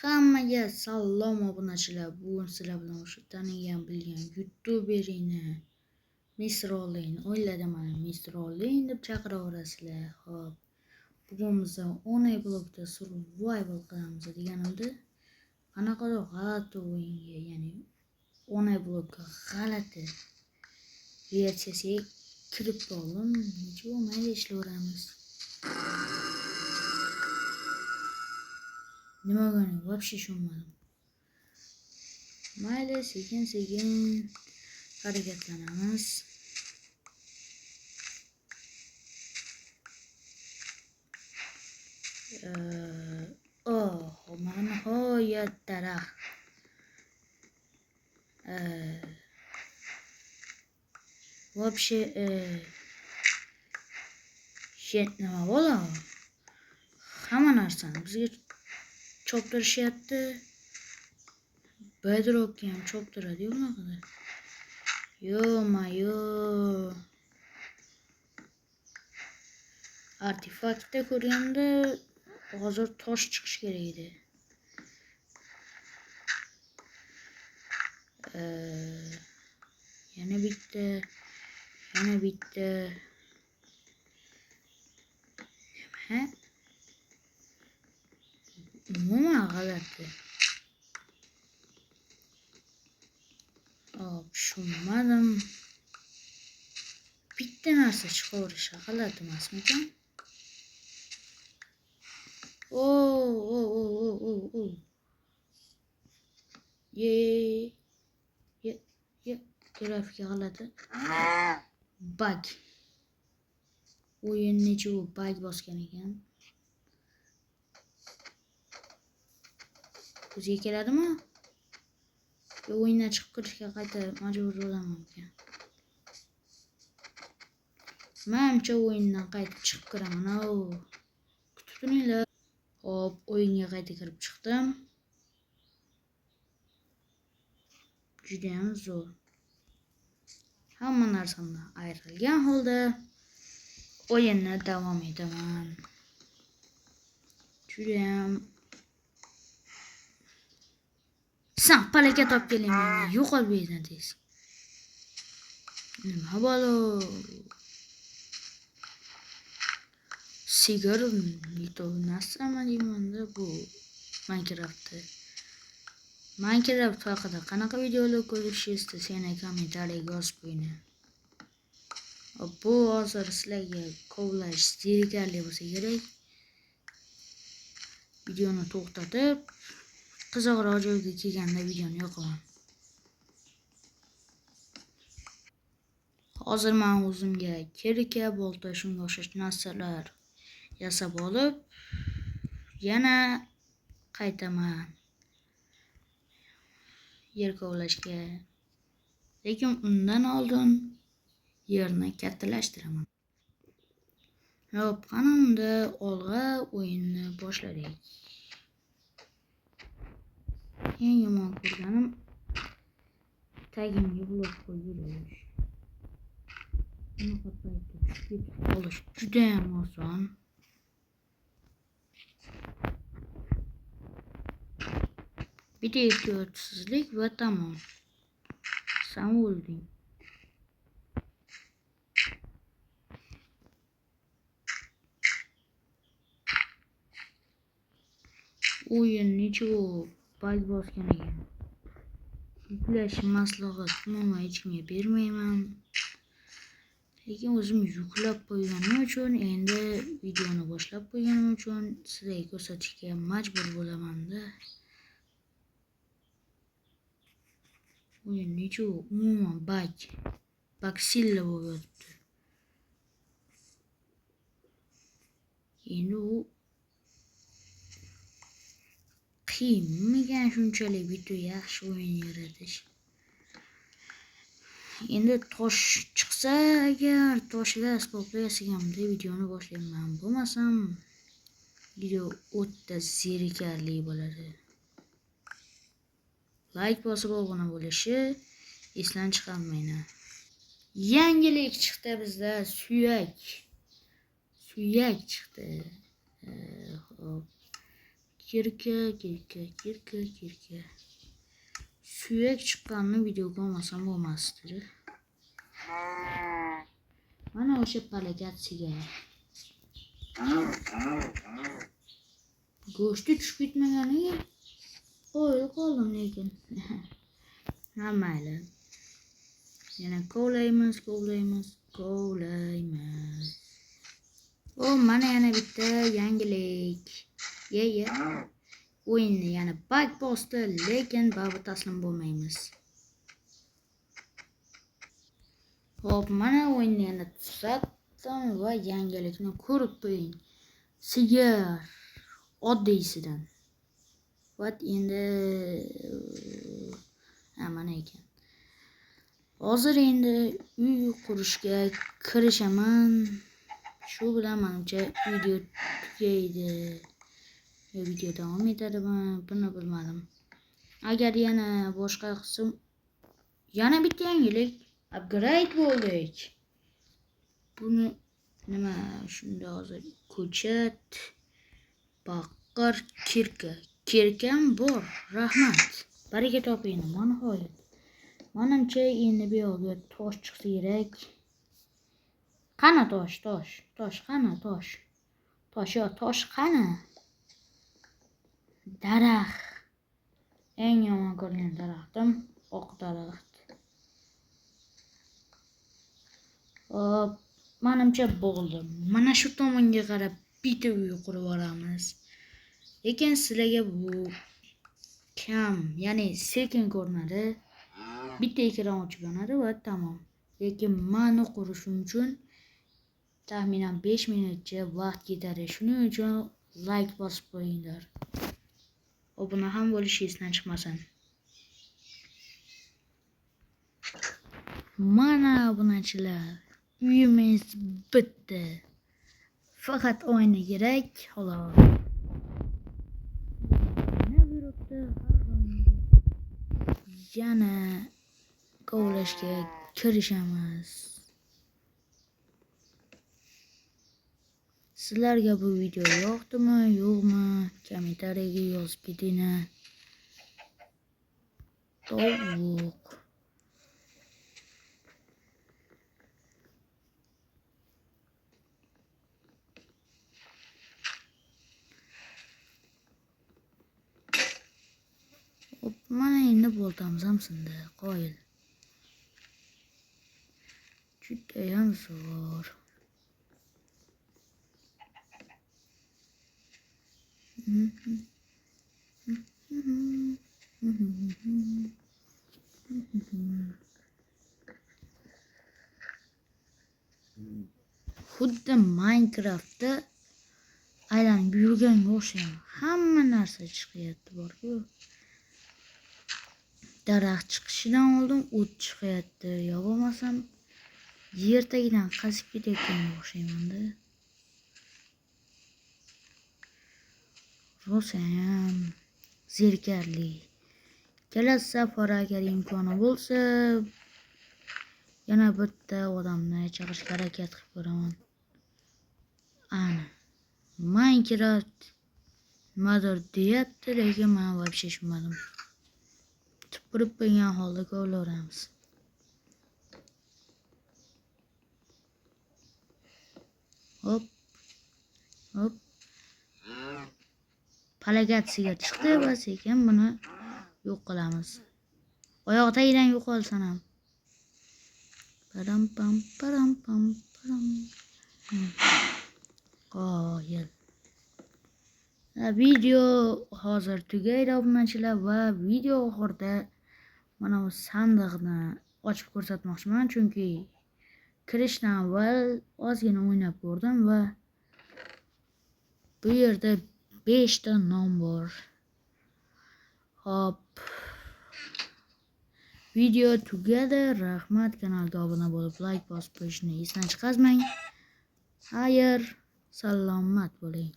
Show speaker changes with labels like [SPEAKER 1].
[SPEAKER 1] Hammaga salom obunachilar. Bugun sizlar bilan o'sha tanigan bilgan youtuberini Mr. Olin o'yladim mana Mr. Olin deb chaqiraverasizlar. Xo'p. Bugun biz 10 blokda survival qilamiz deganimda qanaqadir g'alati o'yinga, ya'ni 10 blokka g'alati versiyasiga kirib qoldim. Nechun mayli ishlayveramiz. Nima bo'lgani вообще tushunmadim. Mayli, sekin harakatlanamiz. Mana nihoyat daraxt. Вообще nima bo'la? Hamma narsani bizga choptirishyapti. Bedrock'ga ham choptiradi bunaqada. Yo-mayo. Artefaktda ko'rganda hozir tosh chiqish kerak edi. Yana bitta. Nima? Umuman g'alati. Tushunmadim. Bitta narsa chiqaverishi g'alati emasmikan? Grafika g'alati. Bug. O'yin necha bug bosgan ekan. O'ziga keladimi? O'yindan chiqib kirishga qayta majbur bo'laman ekan. Menimcha o'yindan qaytib chiqib kiraman. Kutib turinglar. Hop, o'yinga qayta kirib chiqdim. Juda ham zo'r. Hamma narsamdan ayrilgan holda o'yinni davom etaman. Juda ham san palaka topib keling menga, yo'qol bu yerdan tez. Nima bo'lo? Sigir nito narsami deymanda bu Minecraft haqida qanaqa videolar ko'rishingizni istasangiz kommentariyaga yozib qo'ying. Bu hozir sizlarga kovlash zerikarli bo'lsa kerak. Videoni to'xtatib, qiziqroq joyga kelganda videoni yoqaman. Hozir men o'zimga kirka, bolta, shunga o'xshash narsalar yasab olib, yana qaytaman yer kovlashga. Lekin undan oldin yerni kattalashtiraman. Hop, qani unda olg'a o'yinni boshladik. Eng yomon ko'rganim tagimga blok qo'yib yurish. Bunaqa paytda tushib qolish juda ham oson. Bitta ehtiyotsizlik va tamom. Sen o'lding. O'yin necha bug bosgan ekan. Yuklash maslahat umuman hech kimga bermayman. Lekin o'zim yuklab qo'yganim uchun, endi videoni boshlab qo'yganim uchun sizlarga ko'rsatishga majbur bo'laman-da. O'yin necha umuman bug silla bo'lyapti. Endi u qiyinmikan shunchalik bitta yaxshi o'yin yaratish. Endi tosh chiqsa agar toshga asboblar yasaganimda videoni boshlayman. Bo'lmasam video o'ta zerikarli bo'ladi. Like bosib obuna bo'lishi esdan chiqarmayman. Yangilik chiqdi bizda, suyak chiqdi. kirka. Suyak chiqqanini videoga olmasam bo'lmasdi. Mana o'sha palakat sigara. Go'shti tushib ketmaganiga qo'yib qoldim lekin. Ha mayli. Yana kovlaymiz. O, mana yana bitta yangilik. Ye. O'yinni yana bug bosdi, lekin baribir taslim bo'lmaymiz. Hop, mana o'yinni yana tuzatdim va yangilikni ko'rib qo'ying. Sigir oddiysidan. Vat endi mana ekan. Hozir endi uy qurishga kirishaman. Shu bilan menimcha video tugaydi. Video davom etadimi? Buni bilmadim. Agar yana boshqa qism yana bitta yangilik upgrade bo'ldik. Buni nima shunda hozir ko'chat, baqir, kirkam bor. Rahmat. Baraka toping. Mana nihoyat. Menimcha endi bu yerga tosh chiqsa kerak. Qani tosh? Qani tosh? Tosh qani? Daraxt. Eng yomon ko'rgan daraxtim oq daraxt. Hop, menimcha bo'ldi. Mana shu tomonga qarab bitta uy qurib olamiz. Lekin sizlarga bu kam, ya'ni sekin ko'rinadi. Bitta ekran ochib yonadi va tamom. Lekin meni qurishim uchun taxminan 5 minutcha vaqt ketadi. Shuning uchun like bosib qo'yinglar. Obuna ham bo'lishingizdan chiqmasin. Mana obunachilar, uyimiz bitti. Faqat oyna kerak, xolos. Nima buyuribdi? Yana kovlashga kirishamiz. Sizlarga bu video yoqdimi, yo'qmi? Kommentariyaga yozib ketinglar. Tovuq. Hop, mana endi boltamiz ham sindi, qoyil. Judayam zo'r. Xuddi Minecraftda aylanib yurganga o'xshaydi. Hamma narsa chiqyapti bor-ku. Daraxt chiqishidan oldin o't chiqyapti. Yo bo'lmasam yer tagidan qazib ketayotganga o'xshayman-da. Rosayam zerikarli. Kelasi safar agar imkoni bo'lsa, yana bitta odamni chaqirishga harakat qilib ko'raman. Ana Minecraft nimadir deyapti, lekin men вообще tushunmadim. Tupurib qo'ygan holda ko'raveramiz. Hop. Palakat sigir chiqdi va sekin buni yo'q qilamiz. Oyoq tagidan yo'qolsan ham. Param pam. Qoyil. Video hozir tugaydi obunachilar va video oxirida mana bu sandiqni ochib ko'rsatmoqchiman, chunki kirishdan avval ozgina o'ynab ko'rdim va bu yerda 5 ta nom bor. Hop. Video tugadi. Rahmat, kanalga obuna bo'lib, like bosib qo'yishni esdan chiqarmang. Xayr, salomat bo'ling.